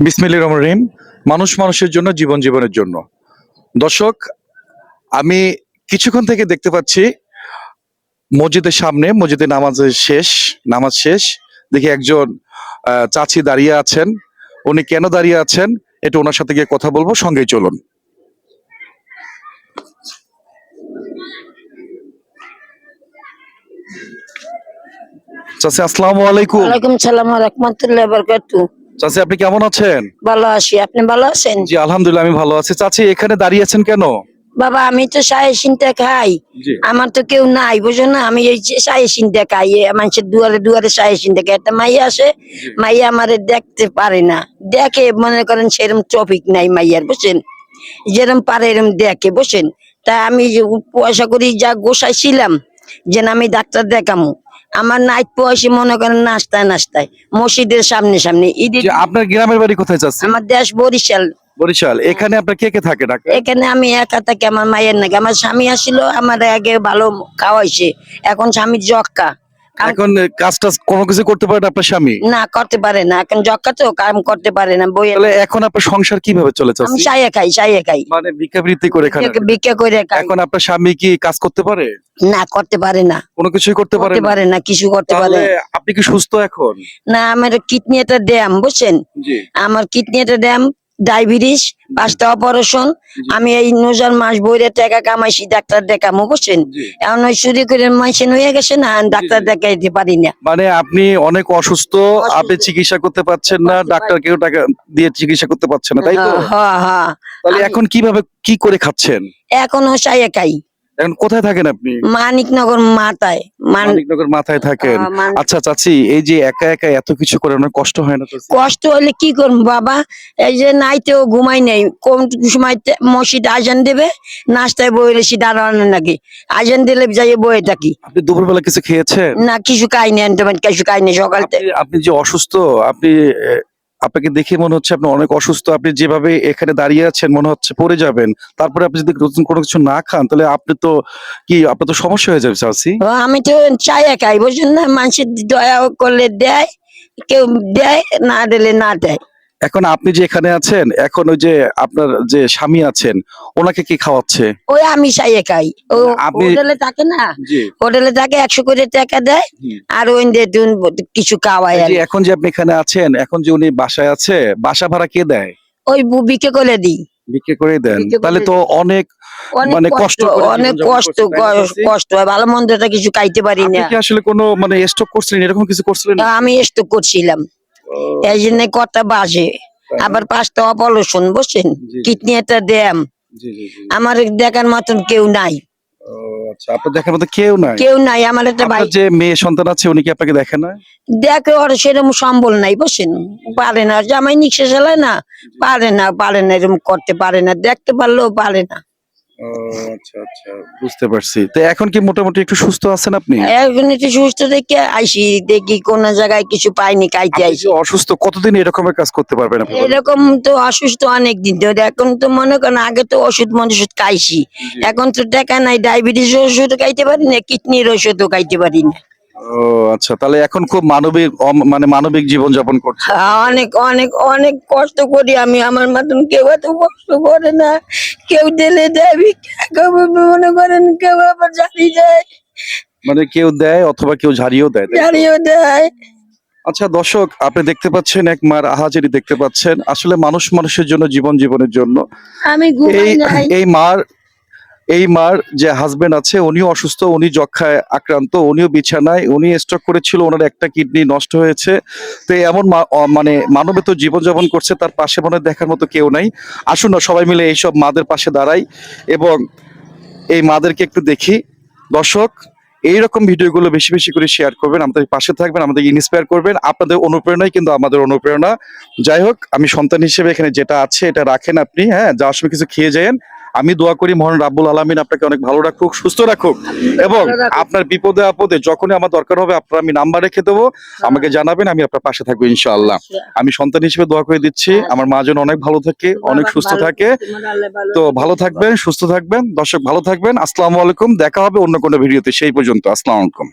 বিসমিল্লাহির রহমানির রহিম। মানুষ মানুষের জন্য, জীবন জীবনের জন্য। দর্শক, আমি কিছুক্ষণ থেকে দেখতে পাচ্ছি মসজিদের সামনে, মসজিদে নামাজ শেষ দেখি একজন চাচি দাঁড়িয়ে আছেন। উনি কেন দাঁড়িয়ে আছেন এটা ওনার সাথে গিয়ে কথা বলবো, সঙ্গেই চলুন। চাচি আসসালামু আলাইকুম। ওয়ালাইকুম সালাম ওয়া রাহমাতুল্লাহি ওয়া বারাকাতুহু। চাচি আপনি কেমন আছেন? ভালো আছি, আপনি ভালো আছেন? জি আলহামদুলিল্লাহ, আমি ভালো আছি। চাচি এখানে দাঁড়িয়ে আছেন কেন? বাবা আমি তো সায়ে সিনতে খাই, জি আমার তো কেউ নাই বুঝো না, আমি এই যে সায়ে সিনতে খাই, মানুষের দুয়ারে দুয়ারে সায়ে সিনতে খাই। একটা মাইয়া আসে, মাইয়া আমারে দেখতে পারে না, দেখে মনে করেন সেরকম টপিক নাই মাইয়ার, বুঝছেন, যেরম পারে এরম দেখে, বুঝছেন। তা আমি যে পয়সা করি যা গোসাইছিলাম যে না আমি ডাক্তার দেখামু, আমার নাইট পয়সা মনে করেন নাস্তায় নাস্তায় মসজিদের সামনে সামনে ঈদের। জি, আপনার গ্রামের বাড়ি কোথায় চাচি? আমার দেশ বরিশাল। বরিশাল। এখানে আপনার কে কে থাকে ঢাকা? এখানে আমি একা থাকি, আমার মায়ের নাকি, আমার স্বামী আসিল, আমার আগে ভালো খাওয়াইছে, এখন স্বামীর জক্কা, এখন কাজ টাজ কোনো কিছু করতে পারেন আপনার স্বামী? না করতে পারে না, এখন জক্কা তো কাম করতে পারে না বই। তাহলে এখন আপনার সংসার কিভাবে চলে আমি চাচ্ছি? সাইয়ে খাই মানে ভিক্ষাবৃত্তি করে খান? ভিক্ষা করে খাই। এখন আপনার স্বামী কি কাজ করতে পারে? না করতে পারে না, কোনো কিছুই করতে পারে করতে না? পারে না, কিছু করতে পারে তাহলে না। আপনি কি সুস্থ এখন? না আমার কিডনি একটা ড্যাম, বুঝছেন, জি আমার কিডনি একটা ড্যাম, ডায়াবেটিস, 5টা অপারেশন। আমি এই নজার মাস বইরে টাকা কামাইছি ডাক্তার দেখামো, বুঝছেন। জি। এখন ওই চুরি করে মাইসেন হয়ে গেছে না, ডাক্তার দেখাইতে পারি না। মানে আপনি অনেক অসুস্থ, আপনি চিকিৎসা করতে পারছেন না, ডাক্তার কেউ টাকা দিয়ে চিকিৎসা করতে পারছেন না, তাই তো? হ্যাঁ হ্যাঁ। তাহলে এখন কিভাবে কি করে খাচ্ছেন? এখনো সাইয়ে খাই, এখন কোথায় থাকেন আপনি? মানিকনগর মাথায়। মানিকনগর মাথায় থাকেন। আচ্ছা চাচি, এই যে একা একা এত কিছু করে আপনার কষ্ট হয় না চাচি? কষ্ট হলে কি করবো বাবা, এই যে নাইতেও ঘুমাই নেই, কোন সময় মসজিদ আজান দেবে, নাস্তায় বই রেছি দাঁড়ানো নাকি, আজান দিলে যাই বয়ে থাকি। আপনি দুপুরবেলা কিছু খেয়েছেন? না কিছু খাই নি, কিছু খাই নি সকাল থেকে। আপনি যে অসুস্থ, আপনি আপনাকে দেখে মনে হচ্ছে আপনি অনেক অসুস্থ। আপনি যেভাবে এখানে দাঁড়িয়ে আছেন মনে হচ্ছে পড়ে যাবেন। তারপরে আপনি যদি নতুন কোনো কিছু না খান তাহলে আপনি তো আপনার তো সমস্যা হয়ে যাবে চাচি। আমি তো চাইয়া খাই, বুঝছেন না, মানুষের দয়া করলে দেয়, কেউ দেয়, না দিলে না দেয়। এখন আপনি যে এখানে আছেন, এখন ওই যে আপনার যে স্বামী আছেন ওনাকে কি খাওয়াচ্ছে? ওই আমি চাইয়ে খাই, ও আপনি হোটেলে থাকে না, জি হোটেলে থাকে 100 করে টাকা দেয়, হুম। আর ওই কিছু খাওয়াই। এই যে এখন যে আপনি এখানে আছেন, এখন যে উনি বাসায় আছে, বাসা ভাড়া কে দেয়? ওই বুবিকে করে দিই। বিক্রি করে দেন? বিক্রি করে তাহলে তো অনেক অনেক মানে কষ্ট, করে অনেক জীবনযাপন কষ্ট, করছেন, তাই না চাচি? কষ্ট হয়, ভালো মন্দটা কিছু খাইতে পারি আপনি না। কি আসলে কোনো মানে স্টক করছিলেন, এরকম কিছু করছিলেন? আমি স্টক করছিলাম, ও, এই জন্য কথা বাজে, তাই না? আবার 5টা অপারেশন, বুঝছেন, জি, জি। কিডনি একটা ড্যাম, জি জি জি। আমার দেখার মতন কেউ নাই, ও আচ্ছা, আপনার দেখার মতো কেউ নাই? কেউ নাই। আমার একটা ভাই আপনার যে মেয়ে সন্তান আছে উনি কি আপনাকে দেখে না? দেখে, ওর সেরকম সম্বল নাই, বুঝছেন, পারে না, জামাই নিঃশ্বাস চালায় না, পারে না এরকম করতে পারে না, দেখতে পারলেও পারে না। ও আচ্ছা আচ্ছা, বুঝতে পারছি। তো এখন কি মোটামুটি একটু সুস্থ আছেন আপনি? এখন একটু সুস্থ দেখে আইসি, দেখি কোন জায়গায় কিছু পাইনি, খাইতে আপনি আইসি। যে অসুস্থ, কতদিন এরকমের কাজ করতে পারবেন আপনি বলেন? এরকম তো অসুস্থ অনেক দিন ধরে, এখন তো মনে করেন আগে তো ওষুধ মষুধ খাইছি, জি। এখন তো টাকা নাই, ডায়াবেটিস ওষুধ খাইতে পারি না, কিডনির ওষুধও খাইতে পারি না। ও আচ্ছা, তাহলে এখন খুব মানবিক মানে মানবিক জীবন যাপন করছে। অনেক অনেক অনেক কষ্ট করি আমি, আমার মতন কেউ এত কষ্ট করে না। কেউ দিলে দেয় ভিক্ষা, কেউ মনে করেন কেউ আবার ঝাড়ি দেয়, মানে কেউ দেয় অথবা কেউ ঝাড়িয়েও দেয়, তাই তো? ঝাড়িও দেয়। আচ্ছা দর্শক, আপনি দেখতে পাচ্ছেন এক মার আহাজারি দেখতে পাচ্ছেন। আসলে মানুষ মানুষের জন্য, জীবন জীবনের জন্য। আমি ঘুমাই এই নাই। এই মার যে হাজবেন্ড আছে উনিও অসুস্থ, উনি যক্ষায় আক্রান্ত, উনিও বিছানায়, উনি স্ট্রোক করেছিল, ওনার একটা কিডনি নষ্ট হয়েছে। তো এমন মানে মানবেতর জীবনযাপন করছে, তার পাশে মনে হয় দেখার মতো কেউ নাই। আসুন না সবাই মিলে এইসব মাদের পাশে দাঁড়াই এবং এই মাদেরকে একটু দেখি। দর্শক, এইরকম ভিডিওগুলো বেশি বেশি করে শেয়ার করবেন, আমাদের পাশে থাকবেন, আমাদের ইন্সপায়ার করবেন। আপনাদের অনুপ্রেরণাই কিন্তু আমাদের অনুপ্রেরণা। যাই হোক, আমি সন্তান হিসেবে এখানে যেটা আছে এটা রাখেন আপনি, হ্যাঁ, যাওয়ার সময় কিছু খেয়ে যান। আমি দোয়া করি মহান রাব্বুল আলামিন আপনাকে অনেক ভালো রাখুক, সুস্থ রাখুক এবং আপনার বিপদে আপদে যখনই আমার দরকার হবে আপনার আমি নাম্বার রেখে দেবো, আমাকে জানাবেন, আমি আপনার পাশে থাকবো ইনশাআল্লাহ। আমি সন্তান হিসেবে দোয়া করে দিচ্ছি আমার মা যেন অনেক ভালো থাকে, অনেক সুস্থ থাকে। তো ভালো থাকবেন, সুস্থ থাকবেন। দর্শক ভালো থাকবেন। আসসালামু আলাইকুম। দেখা হবে অন্য কোনো ভিডিওতে। সেই পর্যন্ত আসসালামু আলাইকুম।